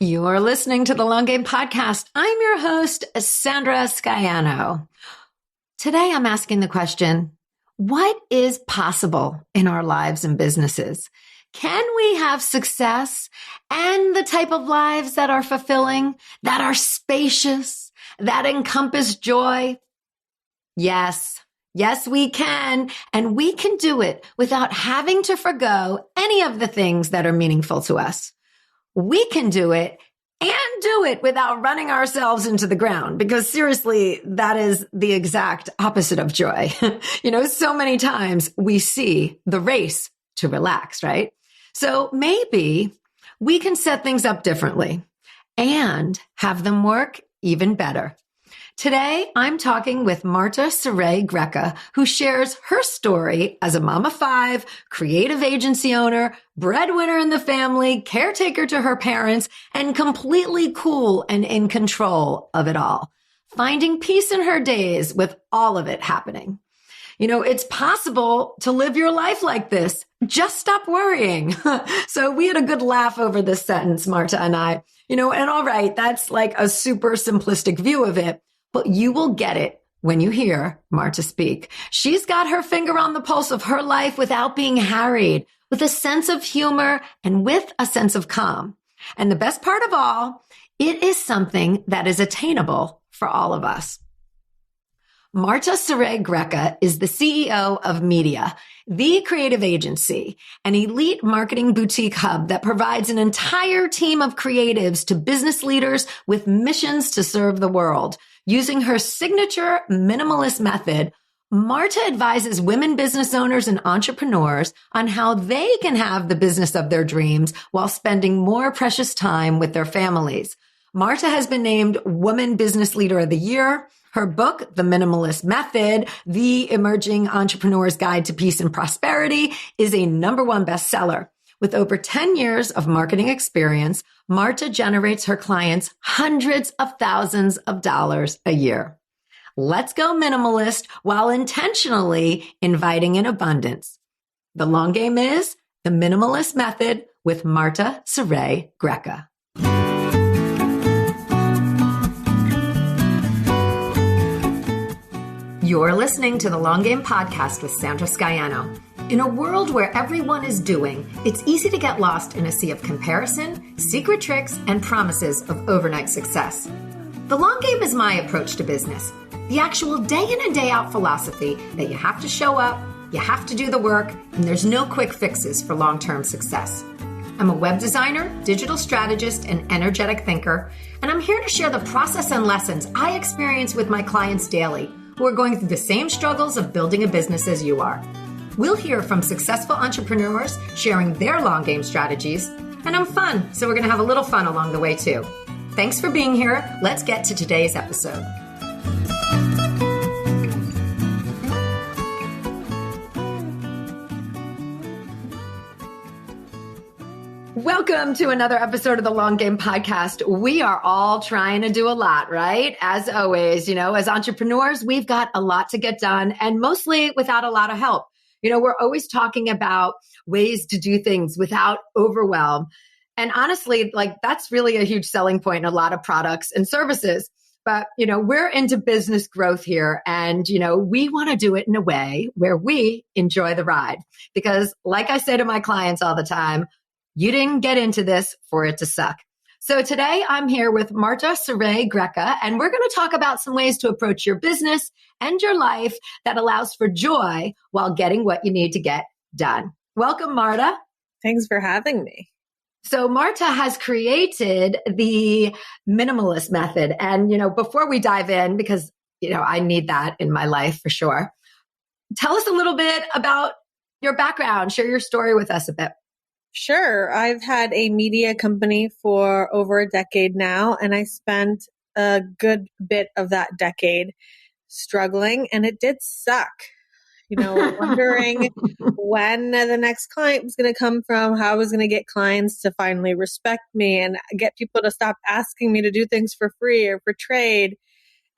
You're listening to the Long Game Podcast. I'm your host, Sandra Sciano. Today, I'm asking the question, what is possible in our lives and businesses? Can we have success and the type of lives that are fulfilling, that are spacious, that encompass joy? Yes, we can. And we can do it without having to forgo any of the things that are meaningful to us. We can do it and do it without running ourselves into the ground, because seriously, that is the exact opposite of joy. So many times we see the race to relax, right? So maybe we can set things up differently and have them work even better. Today, I'm talking with Marta Sauret Greca, who shares her story as a mom of 5, creative agency owner, breadwinner in the family, caretaker to her parents, and completely cool and in control of it all, finding peace in her days with all of it happening. It's possible to live your life like this. Just stop worrying. So we had a good laugh over this sentence, Marta and I. And all right, that's like a super simplistic view of it. But you will get it when you hear Marta speak. She's got her finger on the pulse of her life without being harried, with a sense of humor and with a sense of calm. And the best part of all, it is something that is attainable for all of us. Marta Sauret Greca is the CEO of Media, the creative agency, an elite marketing boutique hub that provides an entire team of creatives to business leaders with missions to serve the world. Using her signature Minimalist Method, Marta advises women business owners and entrepreneurs on how they can have the business of their dreams while spending more precious time with their families. Marta has been named Woman Business Leader of the Year. Her book, The Minimalist Method, The Emerging Entrepreneur's Guide to Peace and Prosperity, is a #1 bestseller. With over 10 years of marketing experience, Marta generates her clients hundreds of thousands of dollars a year. Let's go minimalist while intentionally inviting in abundance. The long game is The Minimalist Method with Marta Sauret Greca. You're listening to the Long Game Podcast with Sandra Sciano. In a world where everyone is doing, it's easy to get lost in a sea of comparison, secret tricks, and promises of overnight success. The long game is my approach to business, the actual day in and day out philosophy that you have to show up, you have to do the work, and there's no quick fixes for long-term success. I'm a web designer, digital strategist, and energetic thinker, and I'm here to share the process and lessons I experience with my clients daily, who are going through the same struggles of building a business as you are. We'll hear from successful entrepreneurs sharing their long game strategies, and I'm fun, so we're going to have a little fun along the way too. Thanks for being here. Let's get to today's episode. Welcome to another episode of the Long Game Podcast. We are all trying to do a lot, right? As always, as entrepreneurs, we've got a lot to get done and mostly without a lot of help. We're always talking about ways to do things without overwhelm. And honestly, that's really a huge selling point in a lot of products and services. But, we're into business growth here and, we want to do it in a way where we enjoy the ride. Because like I say to my clients all the time, you didn't get into this for it to suck. So today I'm here with Marta Sauret Greca, and we're going to talk about some ways to approach your business and your life that allows for joy while getting what you need to get done. Welcome, Marta. Thanks for having me. So Marta has created the Minimalist Method. And, before we dive in, because, I need that in my life for sure. Tell us a little bit about your background. Share your story with us a bit. Sure. I've had a media company for over a decade now, and I spent a good bit of that decade struggling, and it did suck. Wondering when the next client was going to come from, how I was going to get clients to finally respect me and get people to stop asking me to do things for free or for trade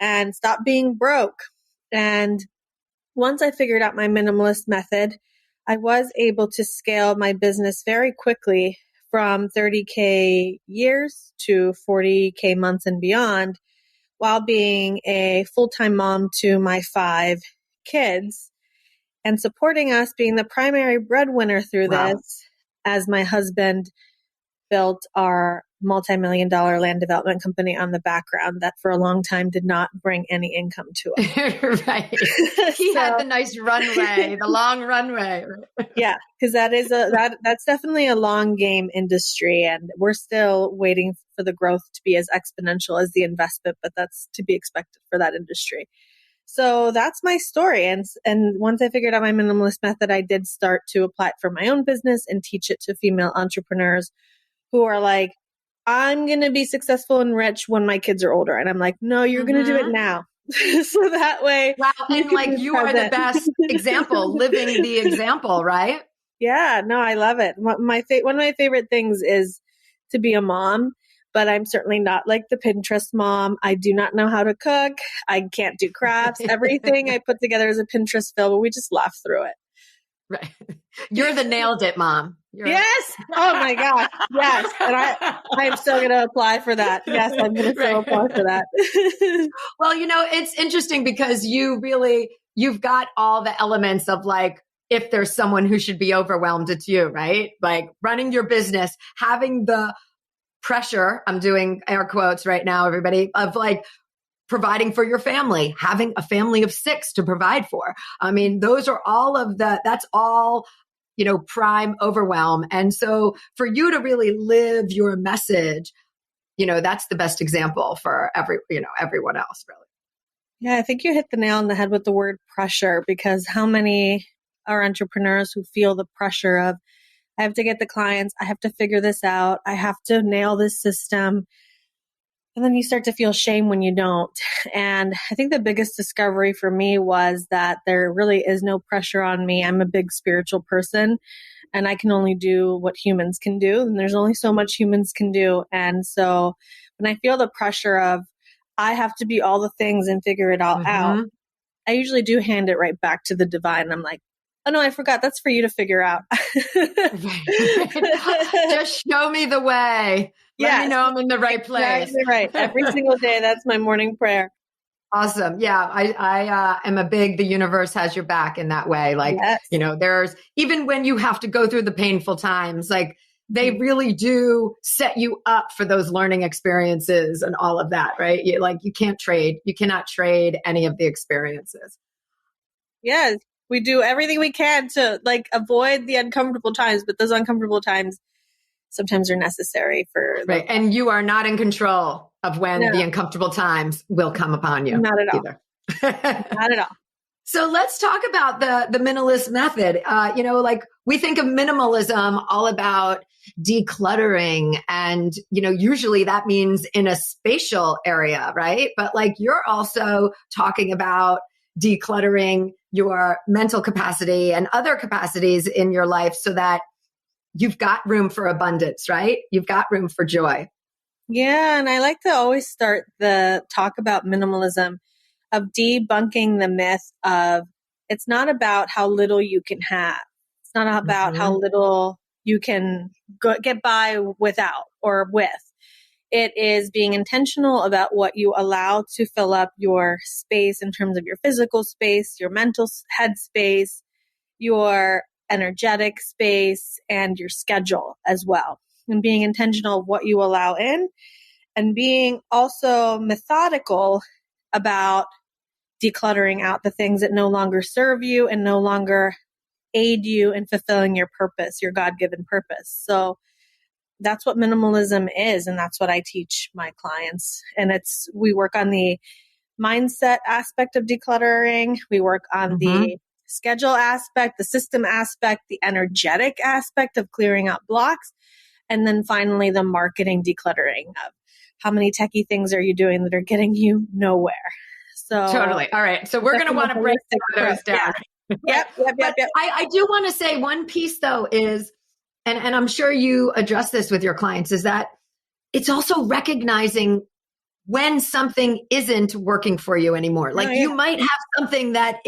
and stop being broke. And once I figured out my minimalist method, I was able to scale my business very quickly from 30K years to 40K months and beyond, while being a full-time mom to my 5 kids and supporting us, being the primary breadwinner through this, as my husband built our multi-million-dollar land development company on the background that for a long time did not bring any income to us. Right. He had the nice runway, the long runway. Yeah, because that's definitely a long game industry, and we're still waiting for the growth to be as exponential as the investment, but that's to be expected for that industry. So that's my story. And once I figured out my minimalist method, I did start to apply it for my own business and teach it to female entrepreneurs who are like, I'm going to be successful and rich when my kids are older. And I'm like, no, you're going to do it now. So that way. Wow. And like you are the best example, living the example, right? Yeah, no, I love it. One of my favorite things is to be a mom, but I'm certainly not like the Pinterest mom. I do not know how to cook. I can't do crafts. Everything I put together is a Pinterest film, but we just laugh through it. Right. You're the nailed it mom. Yes. Oh my gosh. Yes. And I'm still going to apply for that. Yes, I'm going to still apply for that. Well, it's interesting because you've got all the elements of like, if there's someone who should be overwhelmed, it's you, right? Like running your business, having the pressure, I'm doing air quotes right now, everybody, of like providing for your family, having a family of 6 to provide for. I mean, those are that's all, prime overwhelm. And so for you to really live your message, that's the best example for everyone else, really. Yeah, I think you hit the nail on the head with the word pressure, because how many are entrepreneurs who feel the pressure of, I have to get the clients, I have to figure this out, I have to nail this system. And then you start to feel shame when you don't. And I think the biggest discovery for me was that there really is no pressure on me. I'm a big spiritual person and I can only do what humans can do. And there's only so much humans can do. And so when I feel the pressure of, I have to be all the things and figure it all out, I usually do hand it right back to the divine. I'm like, oh no, I forgot. That's for you to figure out. Just show me the way. Let me know I'm in the right place. Exactly right. Every single day, that's my morning prayer. Awesome. Yeah. I am the universe has your back in that way. Like, there's, even when you have to go through the painful times, like they really do set you up for those learning experiences and all of that, right? You cannot trade any of the experiences. Yes. We do everything we can to like avoid the uncomfortable times, but those uncomfortable times sometimes are necessary for right. And you are not in control of when the uncomfortable times will come upon you. Not at all. Either. Not at all. So let's talk about the minimalist method. We think of minimalism all about decluttering, and usually that means in a spatial area, right? But like you're also talking about decluttering your mental capacity and other capacities in your life so that you've got room for abundance, right? You've got room for joy. Yeah. And I like to always start the talk about minimalism of debunking the myth of it's not about how little you can have. It's not about how little you can get by without or with. It is being intentional about what you allow to fill up your space in terms of your physical space, your mental headspace, your energetic space, and your schedule as well. And being intentional of what you allow in, and being also methodical about decluttering out the things that no longer serve you and no longer aid you in fulfilling your purpose, your God-given purpose. So that's what minimalism is. And that's what I teach my clients. And we work on the mindset aspect of decluttering. We work on the schedule aspect, the system aspect, the energetic aspect of clearing out blocks. And then finally, the marketing decluttering of how many techie things are you doing that are getting you nowhere. So totally. All right. So we're going to want to break those down. Yeah. Yep. I do want to say one piece though is, and I'm sure you address this with your clients, is that it's also recognizing when something isn't working for you anymore. Like you might have something that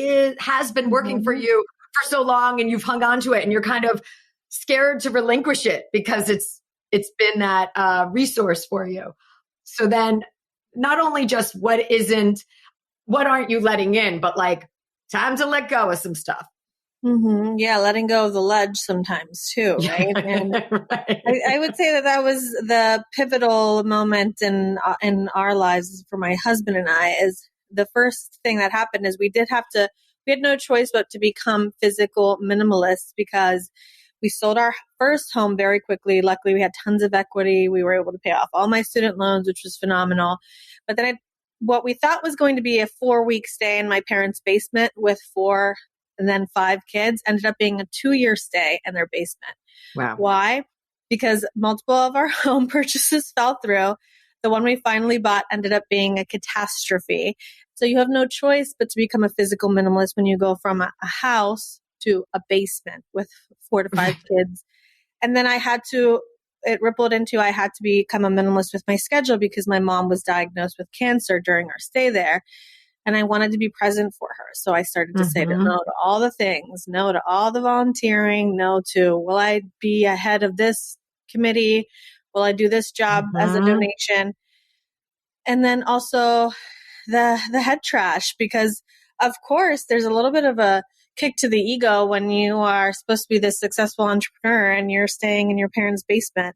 has been working for you for so long and you've hung on to it and you're kind of scared to relinquish it because it's it's been that resource for you. So then not only just what aren't you letting in, but like time to let go of some stuff. Mm-hmm. Yeah, letting go of the ledge sometimes too, right? And right. I would say that was the pivotal moment in our lives for my husband and I. Is the first thing that happened is we had no choice but to become physical minimalists because we sold our first home very quickly. Luckily, we had tons of equity. We were able to pay off all my student loans, which was phenomenal. But then what we thought was going to be a 4-week stay in my parents' basement with 4 and then 5 kids ended up being a 2-year stay in their basement. Wow. Why? Because multiple of our home purchases fell through. The one we finally bought ended up being a catastrophe. So you have no choice but to become a physical minimalist when you go from a house to a basement with 4 to 5 kids. And then it rippled into I had to become a minimalist with my schedule because my mom was diagnosed with cancer during our stay there. And I wanted to be present for her. So I started to say no to all the things, no to all the volunteering, no to, will I be ahead of this committee? Will I do this job as a donation? And then also the head trash, because of course there's a little bit of a kick to the ego when you are supposed to be this successful entrepreneur and you're staying in your parents' basement.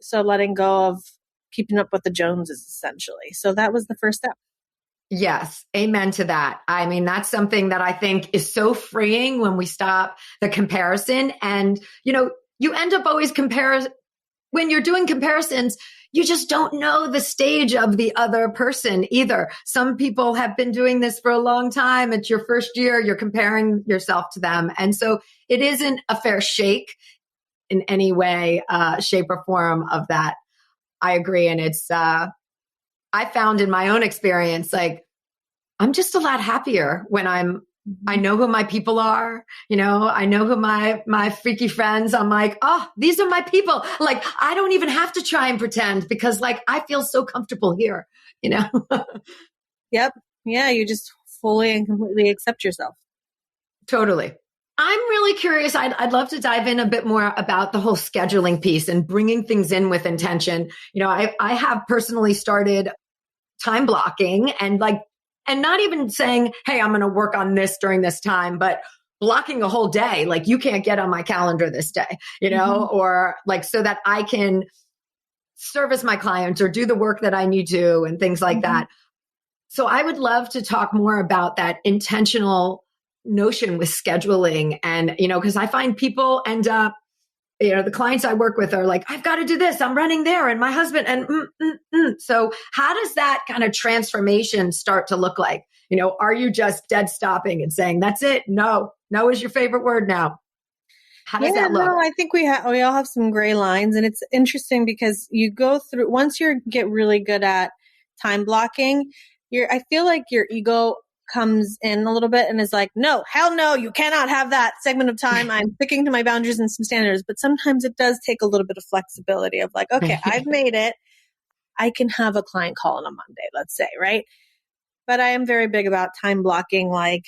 So letting go of keeping up with the Joneses, essentially. So that was the first step. Yes. Amen to that. I mean, that's something that I think is so freeing when we stop the comparison. And, you end up always when you're doing comparisons, you just don't know the stage of the other person either. Some people have been doing this for a long time. It's your first year. You're comparing yourself to them. And so it isn't a fair shake in any way, shape or form of that. I agree. And it's, I found in my own experience, like I'm just a lot happier when I know who my people are. I know who my freaky friends. I'm like, oh, these are my people. Like, I don't even have to try and pretend because like, I feel so comfortable here, Yep. Yeah. You just fully and completely accept yourself. Totally. I'm really curious. I'd love to dive in a bit more about the whole scheduling piece and bringing things in with intention. I have personally started time blocking and not even saying, hey, I'm going to work on this during this time, but blocking a whole day. Like you can't get on my calendar this day, or like so that I can service my clients or do the work that I need to and things like that. So I would love to talk more about that intentional notion with scheduling. And, because I find people end up, the clients I work with are like, I've got to do this. I'm running there. And my husband and So how does that kind of transformation start to look like? Are you just dead stopping and saying, that's it? No is your favorite word now. How does that look? No, I think we all have some gray lines, and it's interesting because you go through, once you get really good at time blocking, I feel like your ego comes in a little bit and is like, no, hell no, you cannot have that segment of time. I'm sticking to my boundaries and some standards. But sometimes it does take a little bit of flexibility of like, okay, I've made it. I can have a client call on a Monday, let's say, right? But I am very big about time blocking. Like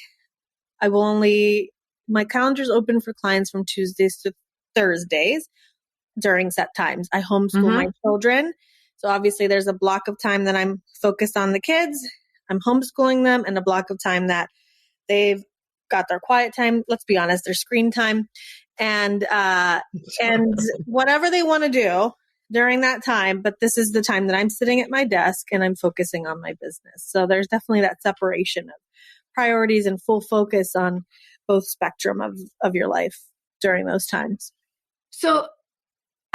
my calendar's open for clients from Tuesdays to Thursdays during set times. I homeschool my children. So obviously there's a block of time that I'm focused on the kids. I'm homeschooling them, and a block of time that they've got their quiet time. Let's be honest, their screen time and whatever they want to do during that time. But this is the time that I'm sitting at my desk and I'm focusing on my business. So there's definitely that separation of priorities and full focus on both spectrum of your life during those times. So,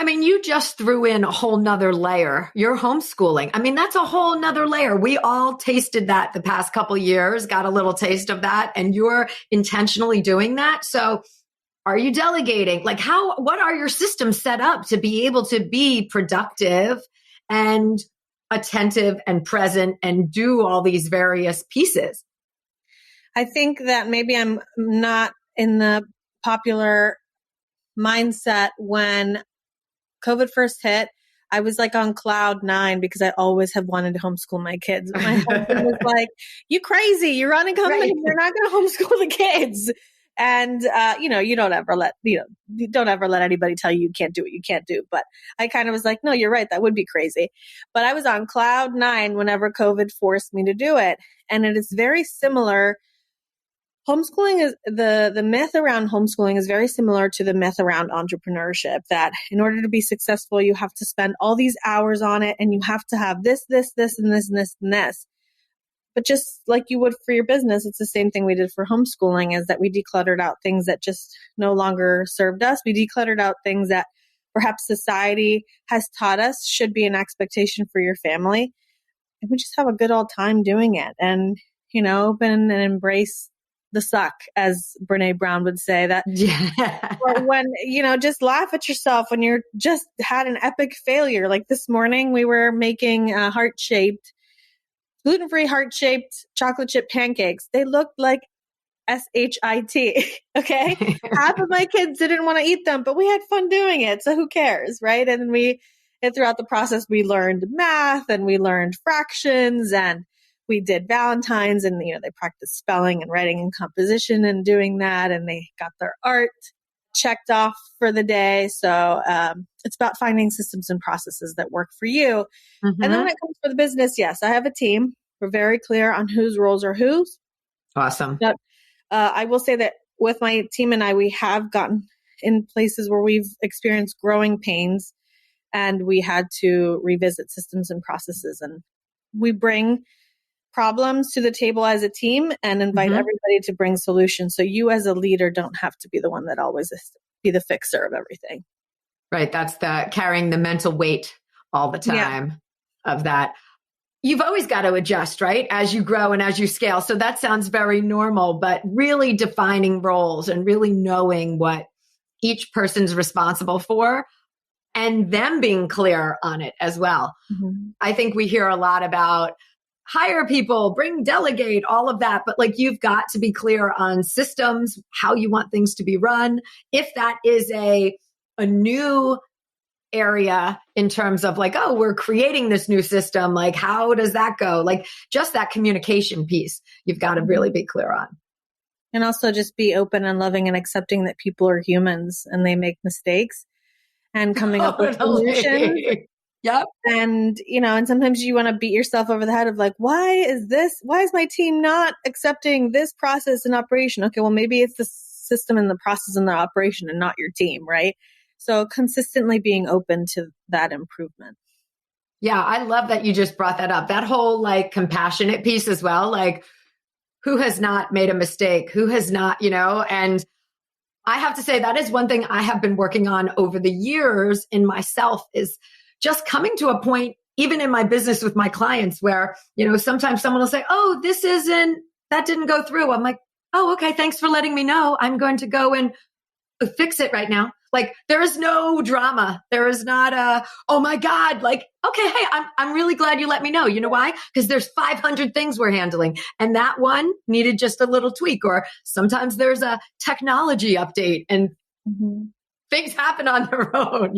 you just threw in a whole nother layer. You're homeschooling. That's a whole nother layer. We all tasted that the past couple of years, got a little taste of that, and you're intentionally doing that. So are you delegating? Like what are your systems set up to be able to be productive and attentive and present and do all these various pieces? I think that maybe I'm not in the popular mindset when COVID first hit. I was like on cloud 9 because I always have wanted to homeschool my kids. My husband was like, you crazy, you run a company, You're not going to homeschool the kids. And, you don't ever let anybody tell you can't do what you can't do. But I kind of was like, no, you're right. That would be crazy. But I was on cloud 9 whenever COVID forced me to do it. And it is very similar. Homeschooling is the myth around homeschooling is very similar to the myth around entrepreneurship, that in order to be successful, you have to spend all these hours on it and you have to have this, and this, and this, and this. But just like you would for your business, it's the same thing we did for homeschooling, is that we decluttered out things that just no longer served us. We decluttered out things that perhaps society has taught us should be an expectation for your family. And we just have a good old time doing it, and, open and embrace the suck, as Brene Brown would say, that or when, just laugh at yourself when you're just had an epic failure. Like this morning, we were making gluten-free heart-shaped chocolate chip pancakes. They looked like SHIT. Okay. Half of my kids didn't want to eat them, but we had fun doing it. So who cares? Right. And throughout the process, we learned math and we learned fractions, and we did Valentine's, and, they practiced spelling and writing and composition and doing that. And they got their art checked off for the day. So it's about finding systems and processes that work for you. Mm-hmm. And then when it comes for the business, yes, I have a team. We're very clear on whose roles are whose. Awesome. But I will say that with my team and I, we have gotten in places where we've experienced growing pains, and we had to revisit systems and processes. And we bring problems to the table as a team and invite everybody to bring solutions. So you as a leader don't have to be the one that always be the fixer of everything. Right. That's carrying the mental weight all the time of that. You've always got to adjust, right? As you grow and as you scale. So that sounds very normal, but really defining roles and really knowing what each person's responsible for, and them being clear on it as well. Mm-hmm. I think we hear a lot about hire people, bring delegate, all of that. But you've got to be clear on systems, how you want things to be run. If that is a new area in terms of we're creating this new system, how does that go? Just that communication piece, you've got to really be clear on. And also just be open and loving and accepting that people are humans and they make mistakes, and coming up with solutions. Yep. And, and sometimes you want to beat yourself over the head of why is my team not accepting this process and operation? Okay, well, maybe it's the system and the process and the operation and not your team, right? So consistently being open to that improvement. Yeah, I love that you just brought that up. That whole compassionate piece as well. Who has not made a mistake? Who has not, and I have to say that is one thing I have been working on over the years in myself, is just coming to a point, even in my business with my clients, where, sometimes someone will say, oh, that didn't go through. I'm like, oh, okay, thanks for letting me know. I'm going to go and fix it right now. There is no drama. There is not oh my God, okay, hey, I'm really glad you let me know. You know why? Because there's 500 things we're handling, and that one needed just a little tweak. Or sometimes there's a technology update and things happen on their own,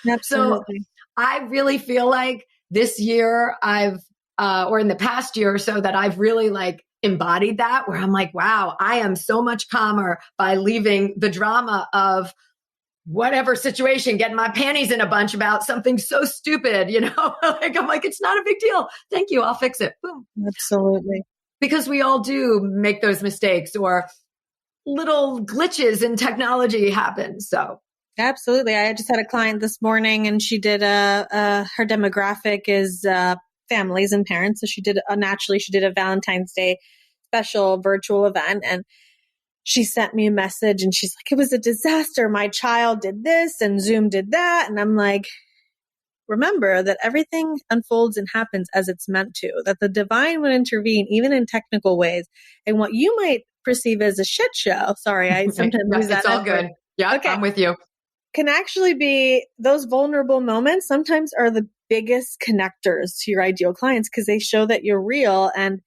Absolutely. So I really feel like this year or in the past year or so, that I've really embodied that, where I'm wow, I am so much calmer by leaving the drama of whatever situation, getting my panties in a bunch about something so stupid, I'm it's not a big deal. Thank you. I'll fix it. Boom. Absolutely. Because we all do make those mistakes, or little glitches in technology happen. So absolutely. I just had a client this morning, and she did her demographic is families and parents. So she did a Valentine's Day special virtual event, and she sent me a message and she's like, it was a disaster. My child did this and Zoom did that. And I'm like, remember that everything unfolds and happens as it's meant to, that the divine would intervene even in technical ways. And what you might perceive as a shit show, sorry, I sometimes use that. It's all good. Yeah, okay. I'm with you. Can actually be, those vulnerable moments sometimes are the biggest connectors to your ideal clients, because they show that you're real. And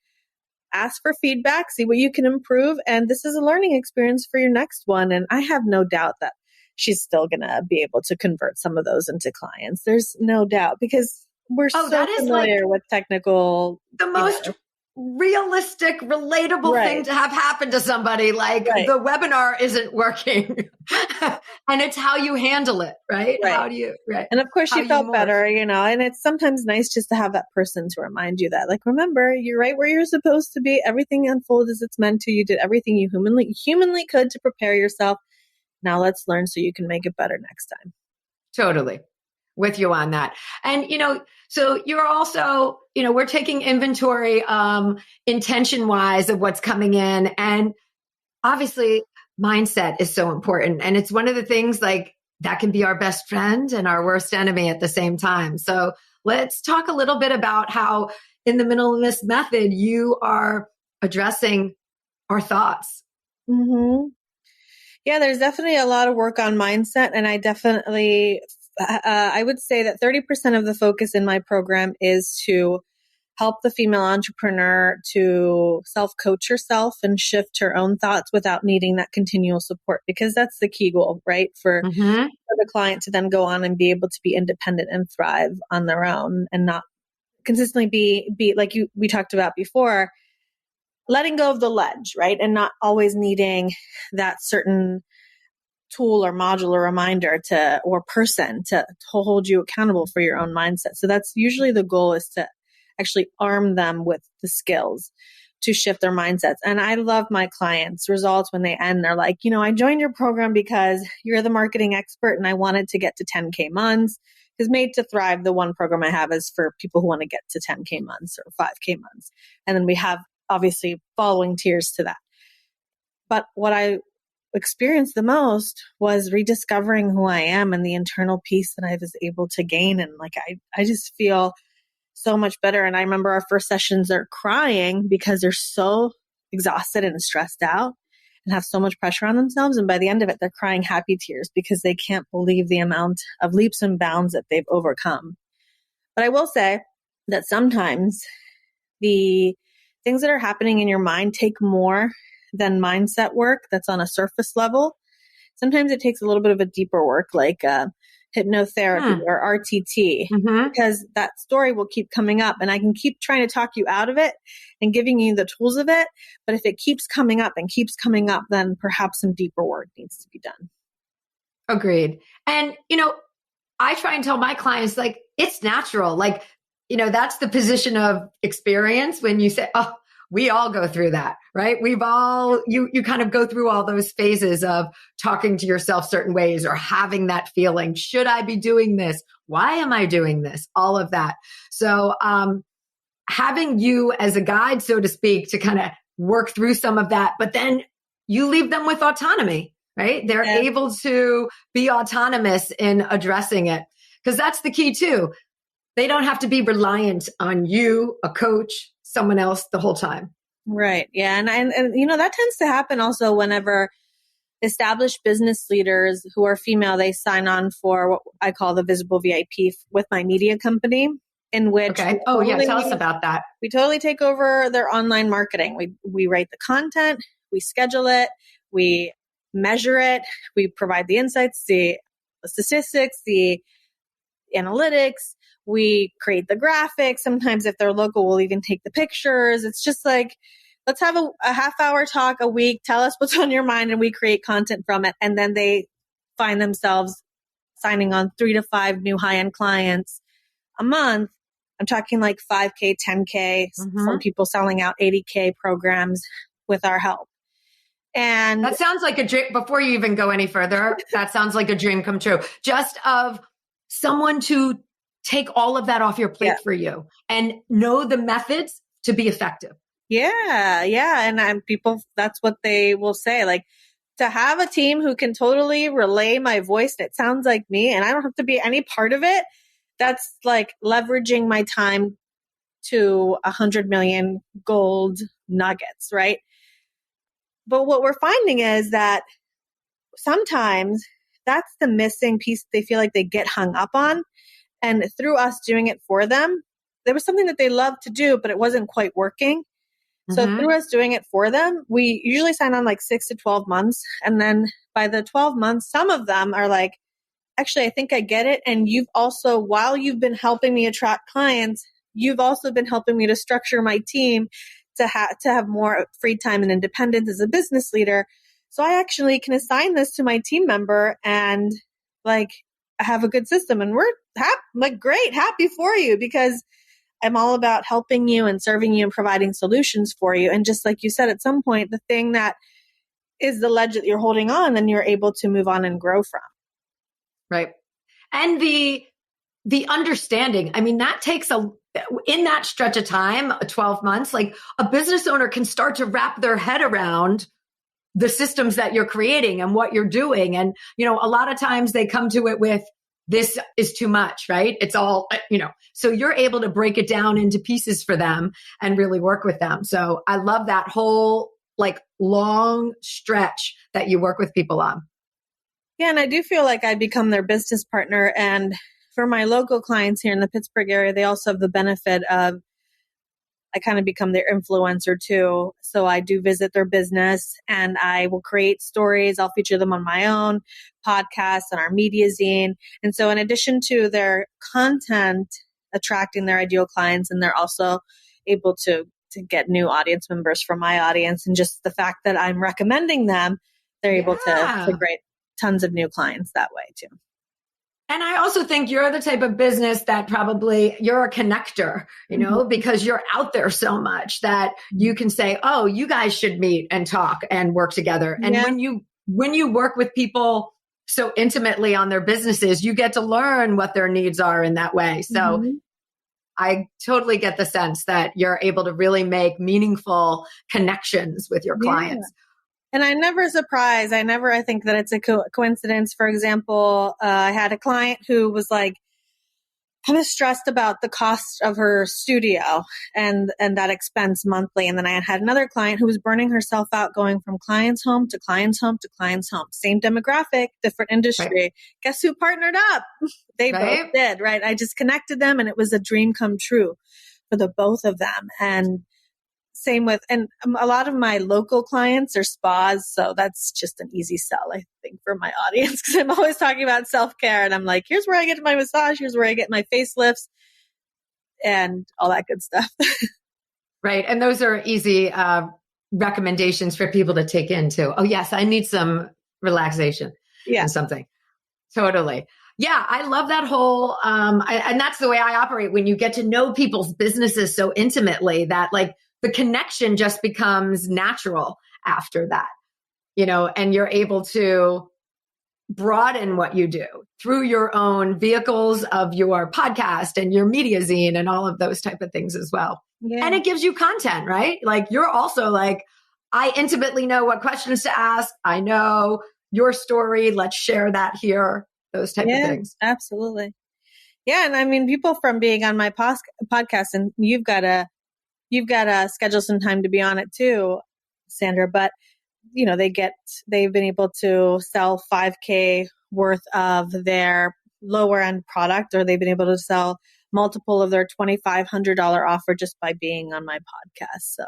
ask for feedback, see what you can improve. And this is a learning experience for your next one. And I have no doubt that she's still going to be able to convert some of those into clients. There's no doubt, because we're so familiar with technical. The most realistic, relatable thing to have happen to somebody. Like the webinar isn't working and it's how you handle it, right? How do you, And of course she felt better, and it's sometimes nice just to have that person to remind you that, like, remember, you're right where you're supposed to be. Everything unfolds as it's meant to. You did everything you humanly could to prepare yourself. Now let's learn so you can make it better next time. Totally. With you on that. And, so you're also, we're taking inventory, intention wise of what's coming in. And obviously mindset is so important. And it's one of the things like that can be our best friend and our worst enemy at the same time. So let's talk a little bit about how in the Minimalist Method, you are addressing our thoughts. Mm-hmm. Yeah, there's definitely a lot of work on mindset. And I definitely, I would say that 30% of the focus in my program is to help the female entrepreneur to self-coach herself and shift her own thoughts without needing that continual support, because that's the key goal, right? For the client to then go on and be able to be independent and thrive on their own and not consistently be like we talked about before, letting go of the ledge, right? And not always needing that certain tool or module or reminder or person to hold you accountable for your own mindset. So that's usually the goal, is to actually arm them with the skills to shift their mindsets. And I love my clients' results when they end. They're like, I joined your program because you're the marketing expert and I wanted to get to 10K months. Because Made to Thrive, the one program I have, is for people who want to get to 10K months or 5K months. And then we have obviously following tiers to that. But what I experienced the most was rediscovering who I am and the internal peace that I was able to gain. And like, I just feel so much better. And I remember our first sessions, they're crying because they're so exhausted and stressed out and have so much pressure on themselves. And by the end of it, they're crying happy tears because they can't believe the amount of leaps and bounds that they've overcome. But I will say that sometimes the things that are happening in your mind take more than mindset work that's on a surface level. Sometimes it takes a little bit of a deeper work, like hypnotherapy or RTT, because that story will keep coming up and I can keep trying to talk you out of it and giving you the tools of it. But if it keeps coming up and keeps coming up, then perhaps some deeper work needs to be done. Agreed. And, I try and tell my clients, like, it's natural. Like, that's the position of experience when you say, oh, we all go through that, right? You kind of go through all those phases of talking to yourself certain ways or having that feeling. Should I be doing this? Why am I doing this? All of that. So, having you as a guide, so to speak, to kind of work through some of that, but then you leave them with autonomy, right? They're able to be autonomous in addressing it, because that's the key too. They don't have to be reliant on you, a coach, someone else the whole time. Right. Yeah. And that tends to happen also whenever established business leaders who are female, they sign on for what I call the visible VIP with my media company, in which tell us about that. We totally take over their online marketing. We write the content, we schedule it, we measure it, we provide the insights, the statistics, the analytics, we create the graphics. Sometimes if they're local, we'll even take the pictures. It's just like, let's have a half-hour talk a week, tell us what's on your mind, and we create content from it. And then they find themselves signing on 3 to 5 new high-end clients a month. I'm talking like 5K, 10K, some people selling out 80K programs with our help. And that sounds like a dream. Before you even go any further, that sounds like a dream come true. Just of someone to take all of that off your plate for you and know the methods to be effective. Yeah. Yeah. And people, that's what they will say. Like, to have a team who can totally relay my voice, and it sounds like me, and I don't have to be any part of it. That's like leveraging my time to 100 million gold nuggets, right? But what we're finding is that sometimes that's the missing piece they feel like they get hung up on. And through us doing it for them, there was something that they loved to do, but it wasn't quite working. So through us doing it for them, we usually sign on like 6 to 12 months. And then by the 12 months, some of them are like, actually, I think I get it. And you've also, while you've been helping me attract clients, you've also been helping me to structure my team to have more free time and independence as a business leader. So I actually can assign this to my team member and like I have a good system, and we're happy for you, because I'm all about helping you and serving you and providing solutions for you. And just like you said, at some point, the thing that is the ledge that you're holding on, then you're able to move on and grow from. Right. And the understanding, I mean, that takes in that stretch of time, 12 months, like a business owner can start to wrap their head around the systems that you're creating and what you're doing. And, a lot of times they come to it with, this is too much, right? It's all, so you're able to break it down into pieces for them and really work with them. So I love that whole like long stretch that you work with people on. Yeah. And I do feel like I become their business partner. And for my local clients here in the Pittsburgh area, they also have the benefit of, I kind of become their influencer too. So I do visit their business and I will create stories. I'll feature them on my own podcast and our media zine. And so in addition to their content attracting their ideal clients, and they're also able to get new audience members from my audience. And just the fact that I'm recommending them, they're able to create tons of new clients that way too. And I also think you're the type of business that probably you're a connector, because you're out there so much that you can say, oh, you guys should meet and talk and work together. And when you work with people so intimately on their businesses, you get to learn what their needs are in that way. So I totally get the sense that you're able to really make meaningful connections with your clients. And I never surprise. I think that it's a coincidence. For example, I had a client who was like kind of stressed about the cost of her studio and that expense monthly. And then I had another client who was burning herself out going from client's home to client's home to client's home. Same demographic, different industry. Right. Guess who partnered up? They both did, right? I just connected them and it was a dream come true for the both of them. And same with, and a lot of my local clients are spas. So that's just an easy sell, I think, for my audience, because I'm always talking about self-care and I'm like, here's where I get my massage. Here's where I get my facelifts and all that good stuff. Right. And those are easy recommendations for people to take into. Oh, yes, I need some relaxation and something. Totally. Yeah, I love that whole, and that's the way I operate when you get to know people's businesses so intimately that like, the connection just becomes natural after that, and you're able to broaden what you do through your own vehicles of your podcast and your media zine and all of those type of things as well. Yeah. And it gives you content, right? Like you're also like, I intimately know what questions to ask. I know your story. Let's share that here. Those type of things. Absolutely. Yeah. And I mean, people from being on my podcast, and you've got to schedule some time to be on it too, Sandra. But, they've been able to sell $5,000 worth of their lower end product, or they've been able to sell multiple of their $2,500 offer just by being on my podcast. So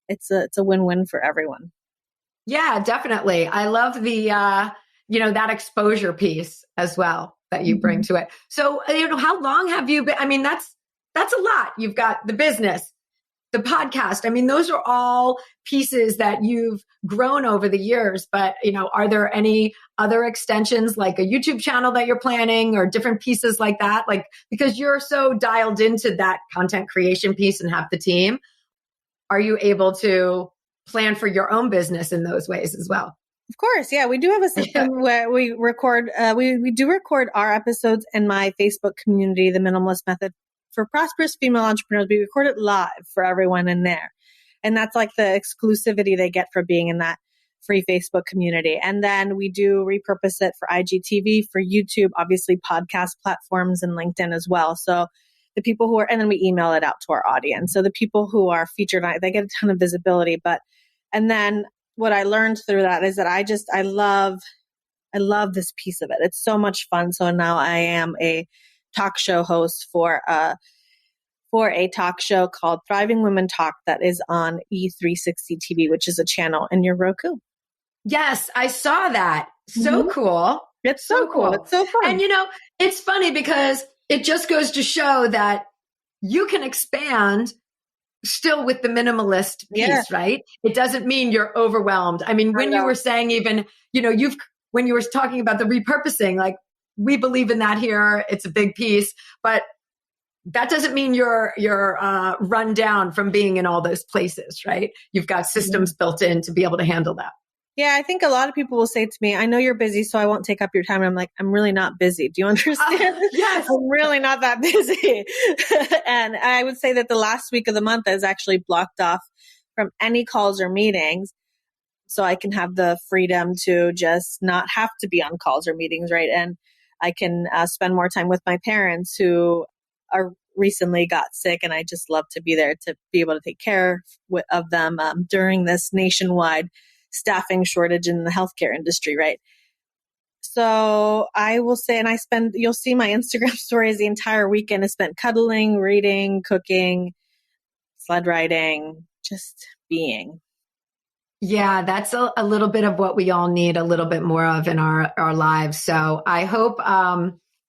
it's a win-win for everyone. Yeah, definitely. I love the, that exposure piece as well that you bring to it. So, how long have you been? I mean, that's a lot. You've got the business, the podcast. I mean, those are all pieces that you've grown over the years, but, are there any other extensions like a YouTube channel that you're planning or different pieces like that? Like, because you're so dialed into that content creation piece and have the team, are you able to plan for your own business in those ways as well? Of course. Yeah. We do have a system where we record, we do record our episodes in my Facebook community, the Minimalist Method. For prosperous female entrepreneurs, we record it live for everyone in there. And that's like the exclusivity they get for being in that free Facebook community. And then we do repurpose it for IGTV, for YouTube, obviously podcast platforms and LinkedIn as well. So the people who are, and then we email it out to our audience. So the people who are featured on it, they get a ton of visibility. And then what I learned through that is that I love this piece of it. It's so much fun. So now I am a talk show host for a talk show called Thriving Women Talk that is on E360 TV, which is a channel in your Roku. Yes, I saw that. So cool. It's so cool. It's so fun. And it's funny because it just goes to show that you can expand still with the minimalist piece, Yeah. right? It doesn't mean you're overwhelmed. I mean, when you were saying even, when you were talking about the repurposing, like we believe in that here, it's a big piece, but that doesn't mean you're run down from being in all those places, right? You've got systems built in to be able to handle that. Yeah, I think a lot of people will say to me, I know you're busy, so I won't take up your time. And I'm like, I'm really not busy. Do you understand? Yes. I'm really not that busy. And I would say that the last week of the month is actually blocked off from any calls or meetings. So I can have the freedom to just not have to be on calls or meetings, right? And I can spend more time with my parents who are recently got sick, and I just love to be there to be able to take care of them during this nationwide staffing shortage in the healthcare industry, right? So I will say, and you'll see my Instagram stories, the entire weekend is spent cuddling, reading, cooking, sled riding, just being. Yeah, that's a little bit of what we all need a little bit more of in our lives. So I hope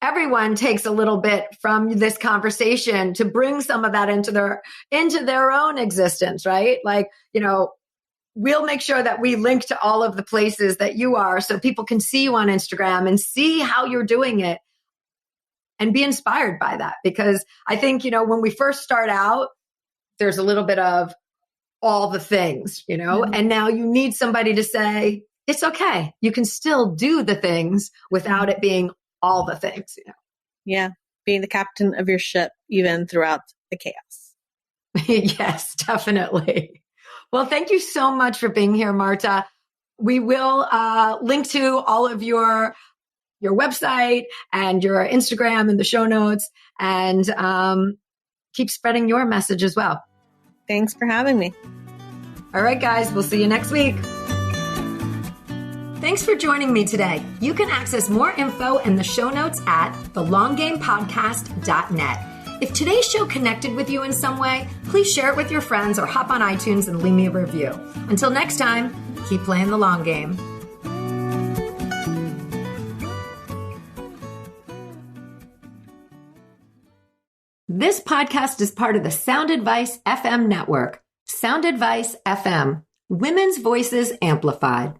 everyone takes a little bit from this conversation to bring some of that into their own existence, right? Like, we'll make sure that we link to all of the places that you are so people can see you on Instagram and see how you're doing it and be inspired by that. Because I think, when we first start out, there's a little bit of all the things, and now you need somebody to say, it's okay. You can still do the things without it being all the things. Yeah. Being the captain of your ship, even throughout the chaos. Yes, definitely. Well, thank you so much for being here, Marta. We will link to all of your website and your Instagram in the show notes, and keep spreading your message as well. Thanks for having me. All right, guys, we'll see you next week. Thanks for joining me today. You can access more info in the show notes at thelonggamepodcast.net. If today's show connected with you in some way, please share it with your friends or hop on iTunes and leave me a review. Until next time, keep playing the long game. This podcast is part of the Sound Advice FM network. Sound Advice FM, women's voices amplified.